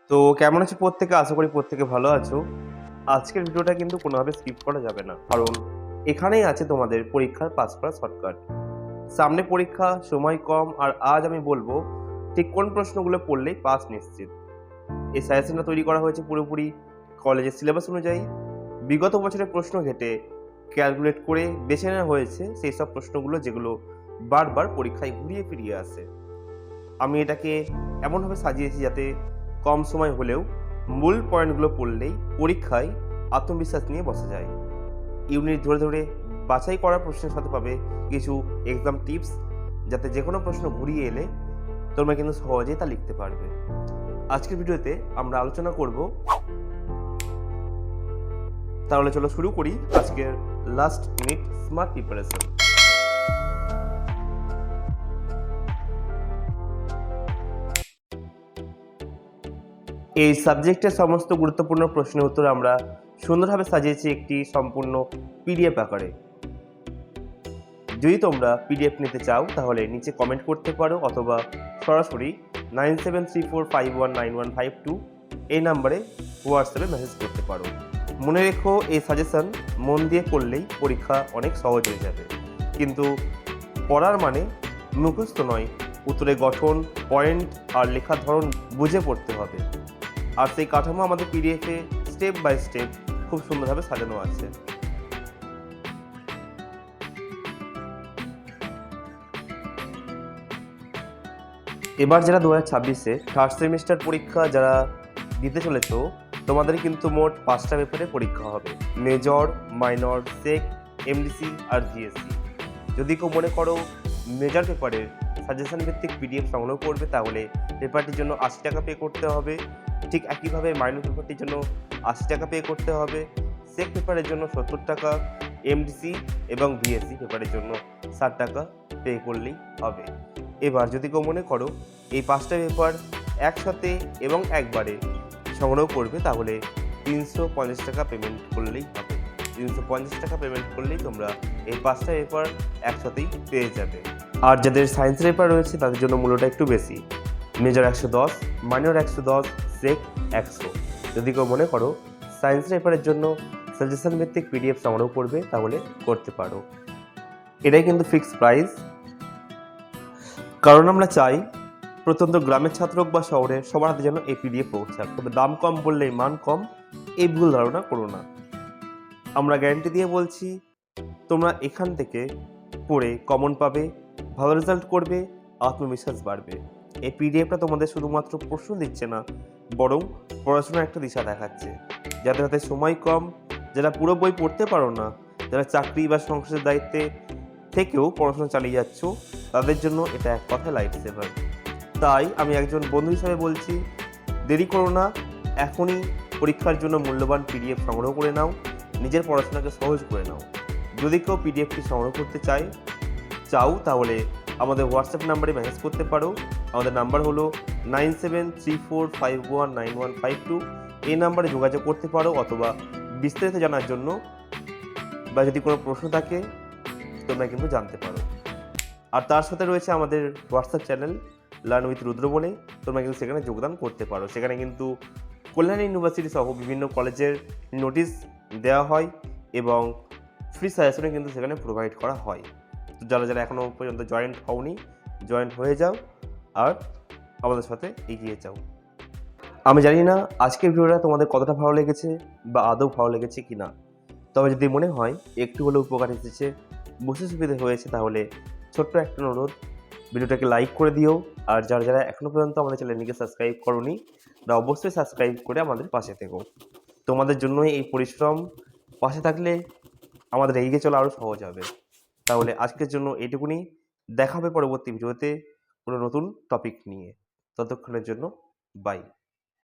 তো কেমন আছো প্রত্যেকে? আশা করি প্রত্যেকে ভালো আছো। আজকের ভিডিওটা কিন্তু কোনোভাবে স্কিপ করা যাবে না। কারণ এখানেই আছে তোমাদের পরীক্ষার পাস করার শর্টকাট। সামনে পরীক্ষা, সময় কম, আর আজ আমি বলবো ঠিক কোন প্রশ্নগুলো পড়লেই পাস নিশ্চিত। এই সাজেশনটা তৈরি করা হয়েছে পুরোপুরি কলেজের সিলেবাস অনুযায়ী। বিগত বছরের প্রশ্ন ঘেঁটে ক্যালকুলেট করে বেছে নেওয়া হয়েছে সেই সব প্রশ্নগুলো যেগুলো বারবার পরীক্ষায় ঘুরিয়ে ফিরিয়ে আসে। আমি এটাকে এমনভাবে সাজিয়েছি যাতে কম সময় হলেও মূল পয়েন্টগুলো পড়লেই পরীক্ষায় আত্মবিশ্বাস নিয়ে বসা যায়। ইউনিট ধরে ধরে বাছাই করা প্রশ্নের সাথে পাবে কিছু এক্সাম টিপস, যাতে যে কোনো প্রশ্ন ঘুরিয়ে এলে তোমরা কিন্তু সহজেই তা লিখতে পারবে। আজকের ভিডিওতে আমরা আলোচনা করব, তাহলে চলো শুরু করি আজকের লাস্ট মিনিট স্মার্ট প্রিপারেশন। এই সাবজেক্টের সমস্ত গুরুত্বপূর্ণ প্রশ্নের উত্তর আমরা সুন্দরভাবে সাজিয়েছি একটি সম্পূর্ণ পিডিএফ আকারে। যদি তোমরা পিডিএফ নিতে চাও তাহলে নিচে কমেন্ট করতে পারো, অথবা সরাসরি 9734519152 এই নাম্বারে হোয়াটসঅ্যাপে মেসেজ করতে পারো। মনে রেখো, এই সাজেশন মন দিয়ে পড়লেই পরীক্ষা অনেক সহজ হয়ে যাবে। কিন্তু পড়ার মানে মুখস্থ নয়, উত্তরের গঠন, পয়েন্ট আর লেখার ধরন বুঝে পড়তে হবে। আর সেই কাঠামো আমাদের পিডিএফে স্টেপ বাই স্টেপ খুব সুন্দরভাবে সাজানো আছে। এবার যারা 2026-এ থার্ড সেমিস্টার পরীক্ষা যারা দিতে চলেছো, তোমাদের কিন্তু মোট 5টা পেপারে পরীক্ষা হবে: মেজর, মাইনর, সেক, এমডিসি আর জিএসসি। যদি কেউ মনে করো মেজর পেপারের সাজেশন ভিত্তিক পিডিএফ সংগ্রহ করবে, তাহলে পেপারটির জন্য 80 টাকা পে করতে হবে। ঠিক একইভাবে মাইনর পেপারটির জন্য 80 টাকা পে করতে হবে, সেক পেপারের জন্য 70 টাকা, এমডিসি এবং ভিএসসি পেপারের জন্য 60 টাকা পে করলেই হবে। এবার যদি কেউ মনে করো এই 5টা পেপার একসাথে এবং একবারে সংগ্রহ করবে, তাহলে 350 টাকা পেমেন্ট করলেই হবে। 350 টাকা পেমেন্ট করলেই তোমরা এই 5টা পেপার একসাথেই পেয়ে যাবে। আর যাদের সায়েন্সের পেপার রয়েছে তাদের জন্য মূল্যটা একটু বেশি, মেজর 110, মাইনর 110, সেক 100। যদি কেউ মনে করো সায়েন্সের পেপারের জন্য সাজেশন ভিত্তিক পিডিএফ সংগ্রহ করবে, তাহলে করতে পারো। এটাই কিন্তু ফিক্সড প্রাইস, কারণ আমরা চাই প্রত্যন্ত গ্রামের ছাত্র হোক বা শহরে সবার হাতে যেন এই পিডিএফ পৌঁছাক। তবে দাম কম বললেই মান কম, এই ভুল ধারণা করো না। আমরা গ্যারান্টি দিয়ে বলছি, তোমরা এখান থেকে পড়ে কমন পাবে, ভালো রেজাল্ট করবে, আত্মবিশ্বাস বাড়বে। এই পিডিএফটা তোমাদের শুধুমাত্র প্রশ্ন দিচ্ছে না, বরং পড়াশোনার একটা দিশা দেখাচ্ছে। যাদের হাতে সময় কম, যারা পুরো বই পড়তে পারো না, যারা চাকরি বা সংসারের দায়িত্বে থেকেও পড়াশোনা চালিয়ে যাচ্ছ, তাদের জন্য এটা এক কথায় লাইফ সেভার। তাই আমি একজন বন্ধু হিসাবে বলছি, দেরি করো না, এখনই পরীক্ষার জন্য মূল্যবান পিডিএফ সংগ্রহ করে নাও, নিজের পড়াশোনাকে সহজ করে নাও। যদি কেউ পিডিএফটি সংগ্রহ করতে চাও তাহলে আমাদের হোয়াটসঅ্যাপ নাম্বারে মেসেজ করতে পারো। আমাদের নাম্বার হলো 9734519152। এই নাম্বারে যোগাযোগ করতে পারো, অথবা বিস্তারিত জানার জন্য বা যদি কোনো প্রশ্ন থাকে তোমরা কিন্তু জানতে পারো। আর তার সাথে রয়েছে আমাদের হোয়াটসঅ্যাপ চ্যানেল লার্ন উইথ রুদ্র বলে, তোমরা কিন্তু সেখানে যোগদান করতে পারো। সেখানে কিন্তু কল্যাণ ইউনিভার্সিটি সহ বিভিন্ন কলেজের নোটিশ দেওয়া হয় এবং ফ্রি সাজেশনে কিন্তু সেখানে প্রোভাইড করা হয়। তো যারা যারা এখনও পর্যন্ত জয়েন্ট হওনি, জয়েন্ট হয়ে যাও আর আমাদের সাথে এগিয়ে যাও। আমি জানি না আজকের ভিডিওটা তোমাদের কতটা ভালো লেগেছে বা আদৌ ভালো লেগেছে কি না, তবে যদি মনে হয় একটু হলেও উপকার এসেছে, বুঝতে সুবিধা হয়েছে, তাহলে ছোট্ট একটা অনুরোধ, ভিডিওটাকে লাইক করে দিও। আর যারা যারা এখনও পর্যন্ত আমাদের চ্যানেলটিকে সাবস্ক্রাইব করোনি, তারা অবশ্যই সাবস্ক্রাইব করে আমাদের পাশে থেকো। তোমাদের জন্যই এই পরিশ্রম, পাশে থাকলে আমাদের এগিয়ে চলা আরও সহজ হবে। তাহলে আজকের জন্য এইটুকুনি, দেখা হবে পরবর্তী ভিডিওতে কোনো নতুন টপিক নিয়ে। ততক্ষণের জন্য বাই।